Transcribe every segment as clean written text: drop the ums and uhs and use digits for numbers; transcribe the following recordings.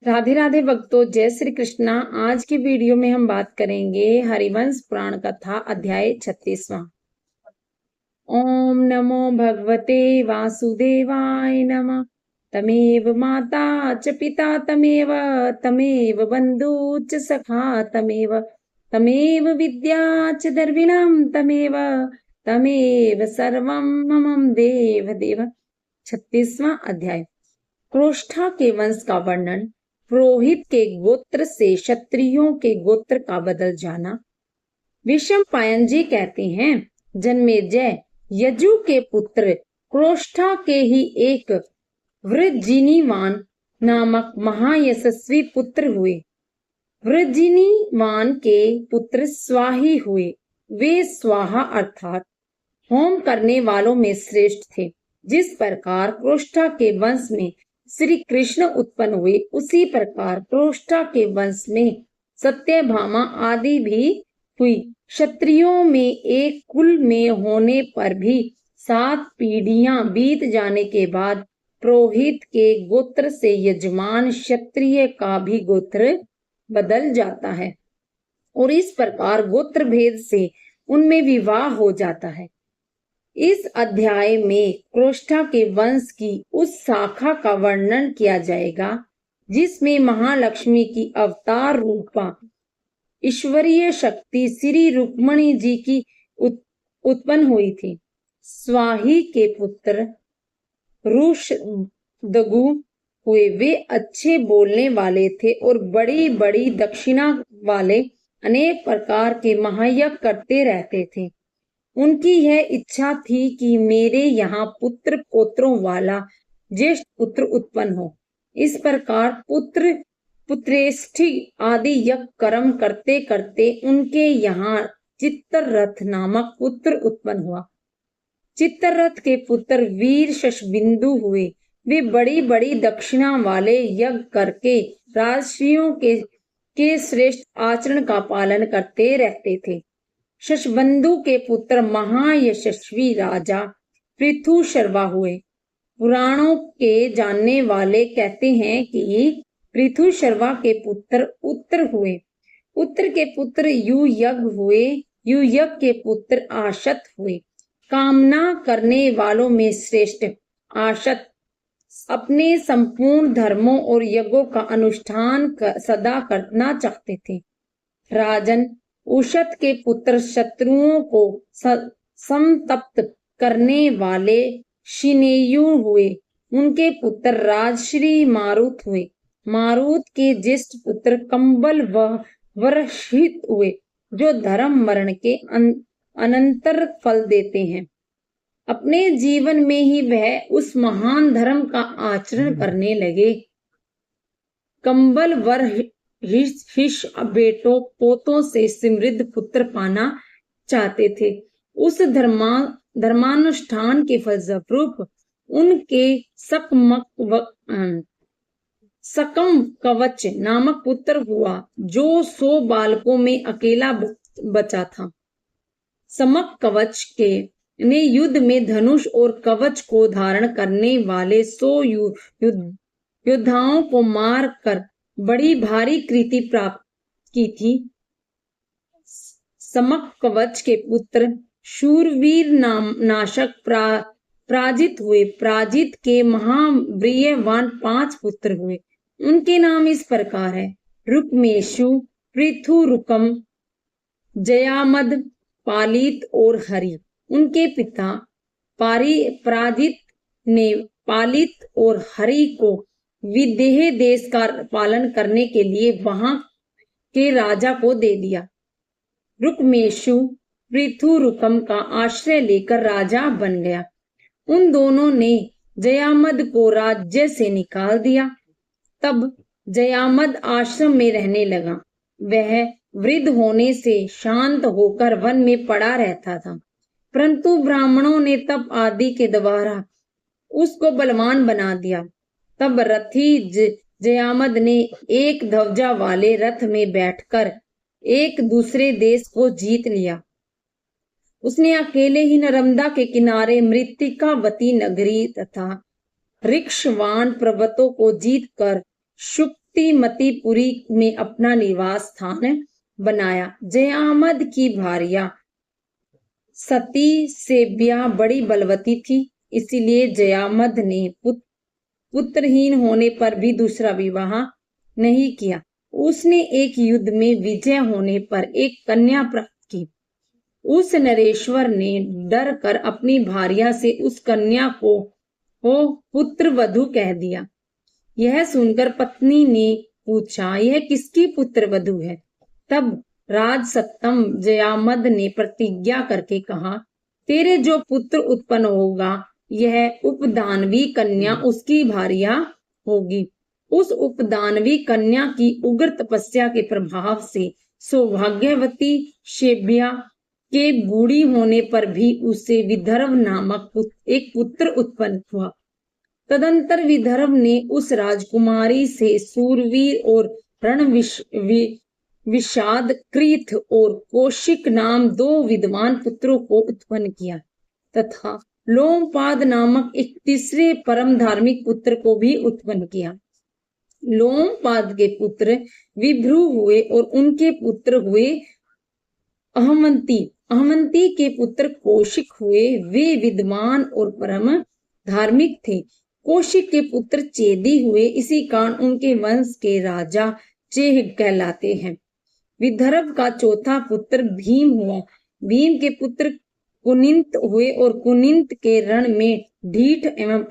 राधे राधे भक्तों, जय श्री कृष्णा। आज की वीडियो में हम बात करेंगे हरिवंश पुराण कथा अध्याय 36वां। ओम नमो भगवते वासुदेवाय नमः। तमेव माता च पिता तमेव बंधु च सखा तमेव विद्या च द्रविणं तमेव सर्वं मम देव देव। 36वां अध्याय। क्रोष्ठा के वंश का वर्णन। पुरोहित के गोत्र से क्षत्रियों के गोत्र का बदल जाना। विषम पायन जी कहते हैं, जन्मेजय यजु के पुत्र क्रोष्ठा के ही एक वृज्जिनीवान नामक महायशस्वी पुत्र हुए। वृज्जिनीवान के पुत्र स्वाही हुए। वे स्वाहा अर्थात होम करने वालों में श्रेष्ठ थे। जिस प्रकार क्रोष्ठा के वंश में श्री कृष्ण उत्पन्न हुए, उसी प्रकार क्रोष्ठा के वंश में सत्यभामा आदि भी हुई। क्षत्रियों में एक कुल में होने पर भी 7 पीढ़ियां बीत जाने के बाद पुरोहित के गोत्र से यजमान क्षत्रिय का भी गोत्र बदल जाता है और इस प्रकार गोत्र भेद से उनमें विवाह हो जाता है। इस अध्याय में क्रोष्ठा के वंश की उस शाखा का वर्णन किया जाएगा जिसमें महालक्ष्मी की अवतार रूपा ईश्वरीय शक्ति श्री रुक्मणी जी की उत्पन्न हुई थी। स्वाही के पुत्र रुषदगु हुए। वे अच्छे बोलने वाले थे और बड़ी बड़ी दक्षिणा वाले अनेक प्रकार के महायज्ञ करते रहते थे। उनकी यह इच्छा थी कि मेरे यहाँ पुत्र पोत्रों वाला ज्येष्ठ पुत्र उत्पन्न हो। इस प्रकार पुत्र पुत्रेष्ठी आदि यज्ञ कर्म करते करते उनके यहाँ चित्ररथ नामक पुत्र उत्पन्न हुआ। चित्ररथ के पुत्र वीर शशबिंदु हुए। वे बड़ी बड़ी दक्षिणा वाले यज्ञ करके राजर्षियों के श्रेष्ठ आचरण का पालन करते रहते थे। शशबंधु के पुत्र महायशस्वी राजा पृथुशर्वा हुए। पुराणों के जानने वाले कहते हैं कि पृथुशर्वा के पुत्र उत्तर हुए। उत्तर के पुत्र युयज्ञ हुए। युयज्ञ के पुत्र आशत हुए। कामना करने वालों में श्रेष्ठ आशत अपने संपूर्ण धर्मों और यज्ञों का अनुष्ठान सदा करना चाहते थे। राजन उषत के पुत्र शत्रुओं को संतप्त करने वाले शिनेयु हुए। उनके पुत्र राजश्री मारुत हुए। मारुत के ज्येष्ठ पुत्र कंबल व वर्षित हुए, जो धर्म मरण के अनंतर फल देते हैं। अपने जीवन में ही वह उस महान धर्म का आचरण करने लगे। कंबल वर्षिष बेटों पोतों से समृद्ध पुत्र पाना चाहते थे। उस धर्मानुष्ठान के फलस्वरूप उनके सकम कवच नामक पुत्र हुआ, जो 100 बालकों में अकेला बचा था। समक कवच के ने युद्ध में धनुष और कवच को धारण करने वाले 100 योद्धाओं को मार कर बड़ी भारी कृति प्राप्त की थी। समक कवच के पुत्र शूरवीर नाशक प्राजित हुए। प्राजित के महावीर्यवान 5 पुत्र हुए। उनके नाम इस प्रकार है: रुक्मेशु, पृथुरुकम, जयामद, पालित और हरि। उनके पिता प्राजित ने पालित और हरि को विदेह देश का पालन करने के लिए वहां के राजा को दे दिया। रुक्मेशु पृथुरुकम का आश्रय लेकर राजा बन गया। उन दोनों ने जयामद को राज्य से निकाल दिया। तब जयामद आश्रम में रहने लगा। वह वृद्ध होने से शांत होकर वन में पड़ा रहता था, परंतु ब्राह्मणों ने तप आदि के द्वारा उसको बलवान बना दिया। तब रथी जयामद ने एक ध्वजा वाले रथ में बैठकर एक दूसरे देश को जीत लिया। उसने अकेले ही नर्मदा के किनारे मृत्तिकावती नगरी तथा ऋक्षवान पर्वतों को जीतकर पुष्टिमतीपुरी में अपना निवास स्थान बनाया। जयामद की भार्या सती सेव्या बड़ी बलवती थी, इसीलिए जयामद ने पुत्रहीन होने पर भी दूसरा विवाह नहीं किया। उसने एक युद्ध में विजय होने पर एक कन्या प्राप्त की। उस नरेश्वर ने डर कर अपनी भार्या से उस कन्या को पुत्र वधू कह दिया। यह सुनकर पत्नी ने पूछा, यह किसकी पुत्र वधू है? तब राजसत्तम जयामद ने प्रतिज्ञा करके कहा, तेरे जो पुत्र उत्पन्न होगा यह उपदानवी कन्या उसकी भार्या होगी। उस उपदानवी कन्या की उग्र तपस्या के प्रभाव से सौभाग्यवती शेब्या के बूढ़ी होने पर भी उसे विदर्भ नामक एक पुत्र उत्पन्न हुआ। तदंतर विदर्भ ने उस राजकुमारी से सूरवीर और रण विषाद कृत और कौशिक नाम 2 विद्वान पुत्रों को उत्पन्न किया तथा लोमपाद नामक एक तीसरे परम धार्मिक पुत्र को भी उत्पन्न किया। लोमपाद के पुत्र विभ्रू हुए और उनके पुत्र हुए अहमंती के पुत्र कौशिक हुए। वे विद्वान और परम धार्मिक थे। कौशिक के पुत्र चेदी हुए, इसी कारण उनके वंश के राजा चेह कहलाते हैं। विदर्भ का चौथा पुत्र भीम हुआ। भीम के पुत्र कुनिंत हुए और कुनिंत के रण में ढीठ एवं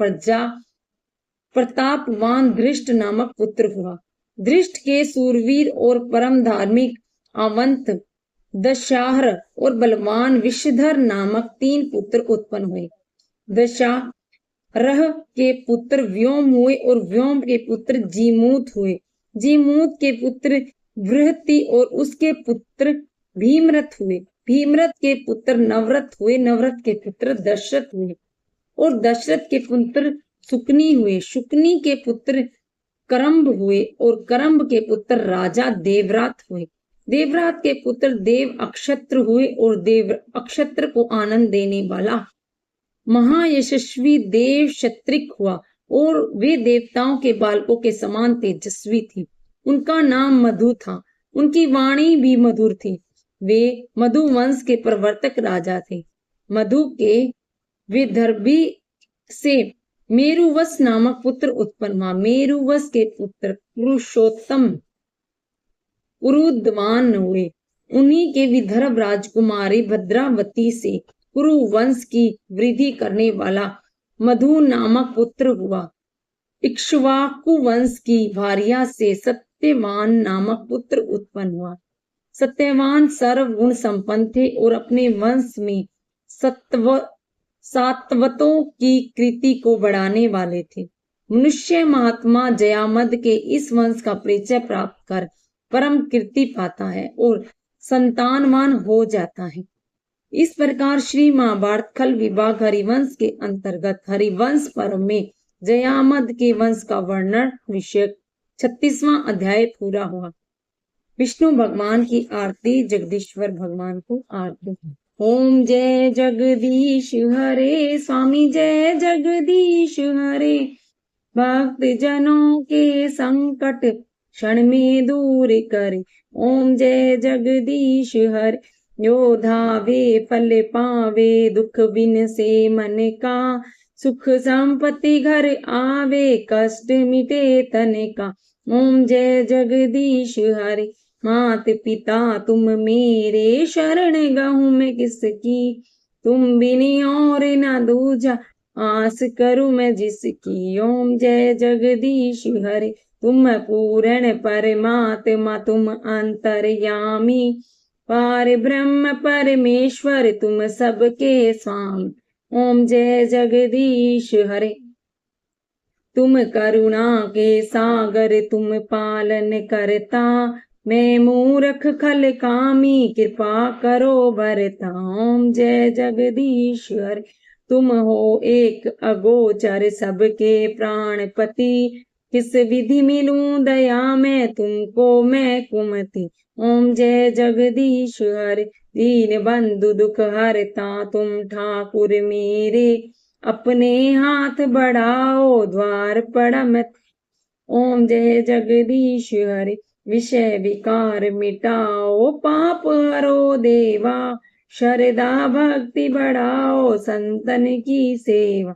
प्रतापवान धृष्ट नामक पुत्र हुआ। धृष्ट के सूरवीर और परम धार्मिक आवंत दशाहर और बलवान विषधर नामक 3 पुत्र उत्पन्न हुए। दशारह के पुत्र व्योम हुए और व्योम के पुत्र जीमूत हुए। जीमूत के पुत्र बृहति और उसके पुत्र भीमरथ हुए। भीमरथ के पुत्र नवरथ हुए। नवरथ के पुत्र दशरथ हुए और दशरथ के पुत्र शुकनी हुए। शुकनी के पुत्र करम्ब हुए और करम्ब के पुत्र राजा देवरात हुए। देवरात के पुत्र देव अक्षत्र हुए और देव अक्षत्र को आनंद देने वाला महायशस्वी देव क्षत्रिक हुआ और वे देवताओं के बालकों के समान तेजस्वी थी। उनका नाम मधु था। उनकी वाणी भी मधुर थी। वे मधु वंश के प्रवर्तक राजा थे। मधु के विदर्भी से मेरुवस नामक पुत्र उत्पन्न हुआ। मेरुवस के पुत्र पुरुषोत्तम कुरुद्वान हुए। उन्हीं के विदर्भ राजकुमारी भद्रावती से कुरु वंश की वृद्धि करने वाला मधु नामक पुत्र हुआ। इक्ष्वाकु वंश की भार्या से सत्यवान नामक पुत्र उत्पन्न हुआ। सत्यवान सर्वगुण संपन्न थे और अपने वंश में सात्वतों की कृति को बढ़ाने वाले थे। मनुष्य महात्मा जयामद के इस वंश का परिचय प्राप्त कर परम कीर्ति पाता है और संतानवान हो जाता है। इस प्रकार श्री महाभारत खल विभाग हरिवंश के अंतर्गत हरिवंश पर्व में जयामद के वंश का वर्णन विषयक 36वां अध्याय पूरा हुआ। विष्णु भगवान की आरती। जगदीश्वर भगवान को आरती। ओम जय जगदीश हरे स्वामी जय जगदीश हरे। भक्त जनों के संकट क्षण में दूर करे। ओम जय जगदीश हरे। जो धावे फल पावे दुख बिन से मन का। सुख संपत्ति घर आवे कष्ट मिटे तन का। ओम जय जगदीश हरे। मात पिता तुम मेरे शरण गहूँ मैं किसकी। तुम बिन और न दूजा आस करूँ मैं जिसकी। ओम जय जगदीश हरे। तुम पूर्ण परमात्मा तुम अंतर्यामी। पार ब्रह्म परमेश्वर तुम सबके स्वामी। ओम जय जगदीश हरे। तुम करुणा के सागर तुम पालन करता। मैं मूर्ख खल कामी कृपा करो भरता। ओम जय जगदीश हरे। तुम हो एक अगोचर सबके प्राणपति। किस विधि मिलूं दया में तुमको मैं कुमति। ओम जय जगदीश हरे। दीन बंधु दुख हरता तुम ठाकुर मेरे। अपने हाथ बढ़ाओ द्वार पड़ा मत। ओम जय जगदीश हरे। विषय विकार मिटाओ पाप हरो देवा, श्रद्धा भक्ति बढ़ाओ संतन की सेवा।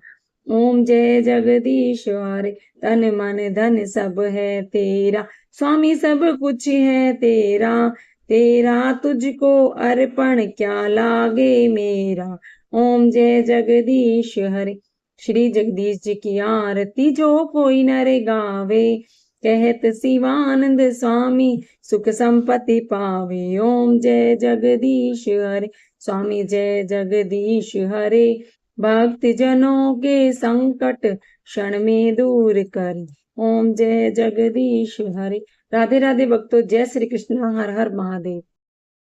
ओम जय जगदीश हरे। तन मन धन सब है तेरा, स्वामी सब कुछ है तेरा, तेरा तुझको अर्पण क्या लागे मेरा। ओम जय जगदीश हरे। श्री जगदीश जी की आरती जो कोई नर गावे, कहत शिवानंद स्वामी सुख संपत्ति पावे। ओम जय जगदीश हरे। स्वामी जय जगदीश हरे। भक्त जनों के संकट क्षण में दूर कर। ओम जय जगदीश हरे। राधे राधे भक्तों, जय श्री कृष्ण, हर हर महादेव।